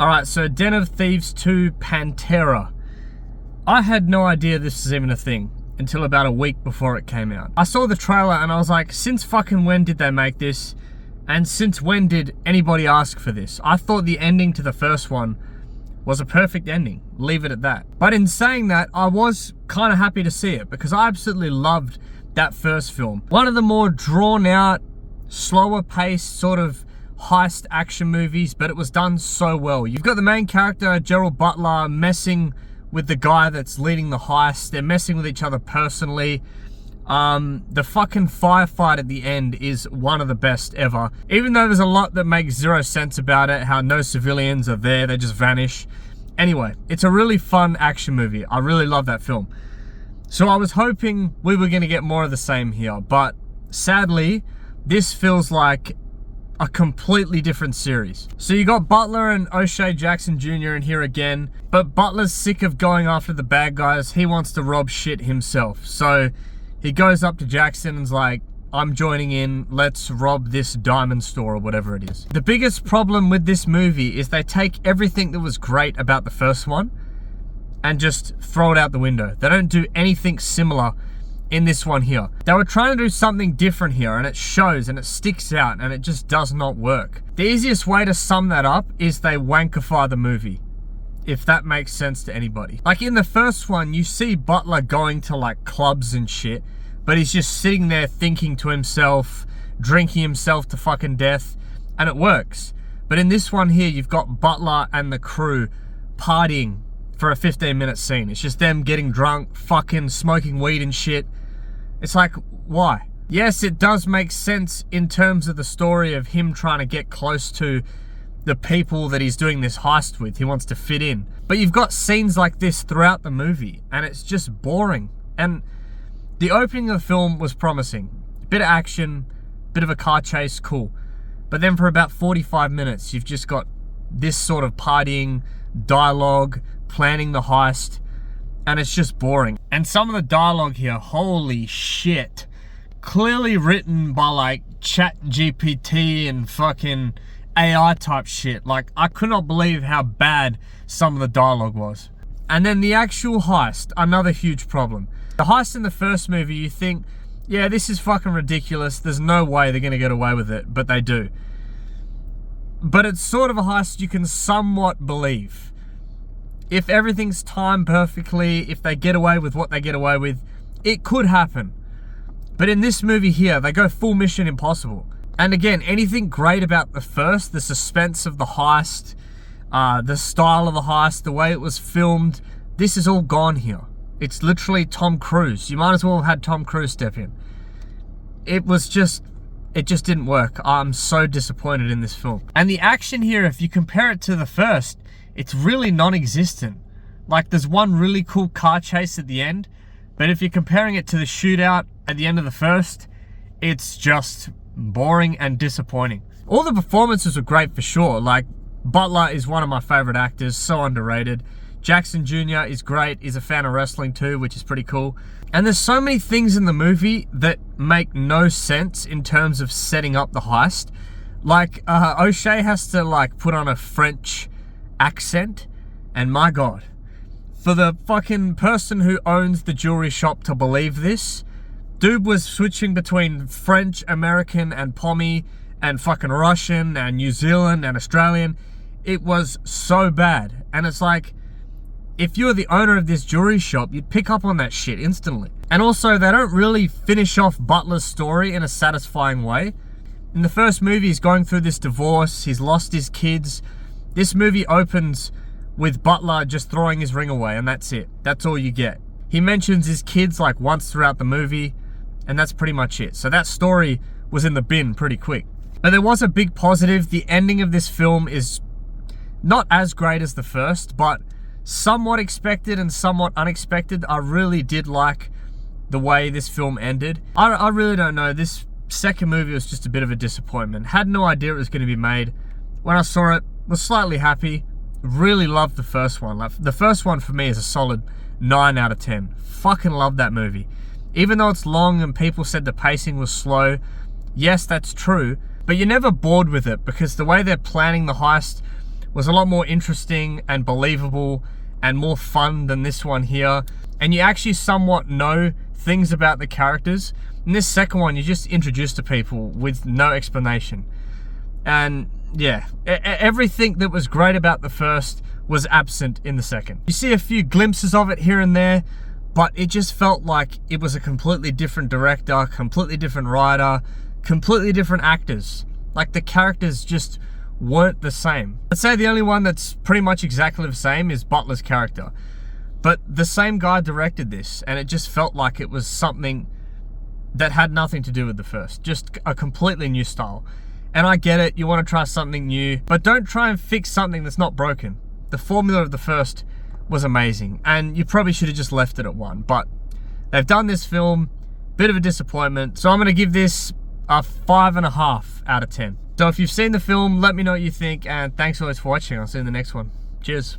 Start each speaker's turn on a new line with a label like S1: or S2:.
S1: Alright, so Den of Thieves 2 Pantera. I had no idea this was even a thing until about a week before it came out. I saw the trailer and I was like, since fucking when did they make this? And since when did anybody ask for this? I thought the ending to the first one was a perfect ending. Leave it at that. But in saying that, I was kind of happy to see it because I absolutely loved that first film. One of the more drawn out, slower paced sort of heist action movies, but it was done so well. You've got the main character, Gerald Butler, messing with the guy that's leading the heist. They're messing with each other personally. The fucking firefight at the end is one of the best ever. Even though there's a lot that makes zero sense about it, how no civilians are there, they just vanish. Anyway, it's a really fun action movie. I really love that film. So I was hoping we were going to get more of the same here, but sadly, this feels like a completely different series. So you got Butler and O'Shea Jackson Jr. in here again, but Butler's sick of going after the bad guys. He wants to rob shit himself. So he goes up to Jackson and's like, I'm joining in, let's rob this diamond store or whatever it is. The biggest problem with this movie is they take everything that was great about the first one and just throw it out the window. They don't do anything similar in this one here. They were trying to do something different here and it shows and it sticks out and it just does not work. The easiest way to sum that up is they wankify the movie, if that makes sense to anybody. Like in the first one, you see Butler going to like clubs and shit, but he's just sitting there thinking to himself, drinking himself to fucking death, and it works. But in this one here, you've got Butler and the crew partying for a 15-minute scene. It's just them getting drunk, fucking smoking weed and shit. It's like, why? Yes, it does make sense in terms of the story of him trying to get close to the people that he's doing this heist with. He wants to fit in. But you've got scenes like this throughout the movie, and it's just boring. And the opening of the film was promising. Bit of action, bit of a car chase, cool. But then for about 45 minutes, you've just got this sort of partying, dialogue, planning the heist, and it's just boring. And some of the dialogue here, holy shit. Clearly written by like ChatGPT and fucking AI type shit. Like, I could not believe how bad some of the dialogue was. And then the actual heist, another huge problem. The heist in the first movie, you think, yeah, this is fucking ridiculous. There's no way they're gonna get away with it, but they do. But it's sort of a heist you can somewhat believe. If everything's timed perfectly, if they get away with what they get away with, it could happen. But in this movie here, they go full Mission Impossible. And again, anything great about the first, the suspense of the heist, the style of the heist, the way it was filmed, this is all gone here. It's literally Tom Cruise. You might as well have had Tom Cruise step in. It just didn't work. I'm so disappointed in this film. And the action here, if you compare it to the first, it's really non-existent. Like, there's one really cool car chase at the end, but if you're comparing it to the shootout at the end of the first, it's just boring and disappointing. All the performances were great for sure. Like, Butler is one of my favorite actors, so underrated. Jackson Jr. is great, he's a fan of wrestling too, which is pretty cool. And there's so many things in the movie that make no sense in terms of setting up the heist. Like, O'Shea has to like put on a French accent, and my god, for the fucking person who owns the jewelry shop to believe this, dude was switching between French, American, and Pommy, and fucking Russian, and New Zealand, and Australian. It was so bad. And it's like, if you're the owner of this jewelry shop, you'd pick up on that shit instantly. And also, they don't really finish off Butler's story in a satisfying way. In the first movie, he's going through this divorce, he's lost his kids. This movie opens with Butler just throwing his ring away, and that's it. That's all you get. He mentions his kids like once throughout the movie, and that's pretty much it. So that story was in the bin pretty quick. But there was a big positive. The ending of this film is not as great as the first, but somewhat expected and somewhat unexpected. I really did like the way this film ended. I really don't know. This second movie was just a bit of a disappointment. Had no idea it was going to be made. When I saw it, was slightly happy. Really loved the first one. Like, the first one for me is a solid 9 out of 10. Fucking love that movie. Even though it's long and people said the pacing was slow, yes, that's true, but you're never bored with it because the way they're planning the heist was a lot more interesting and believable and more fun than this one here. And you actually somewhat know things about the characters. In this second one, you're just introduced to people with no explanation. And yeah, everything that was great about the first was absent in the second. You see a few glimpses of it here and there, but it just felt like it was a completely different director, completely different writer, completely different actors. Like the characters just weren't the same. I'd say the only one that's pretty much exactly the same is Butler's character. But the same guy directed this, and it just felt like it was something that had nothing to do with the first. Just a completely new style. And I get it, you want to try something new, but don't try and fix something that's not broken. The formula of the first was amazing, and you probably should have just left it at 1. But they've done this film, bit of a disappointment. So I'm going to give this a 5.5 out of 10. So if you've seen the film, let me know what you think, and thanks always for watching. I'll see you in the next one. Cheers.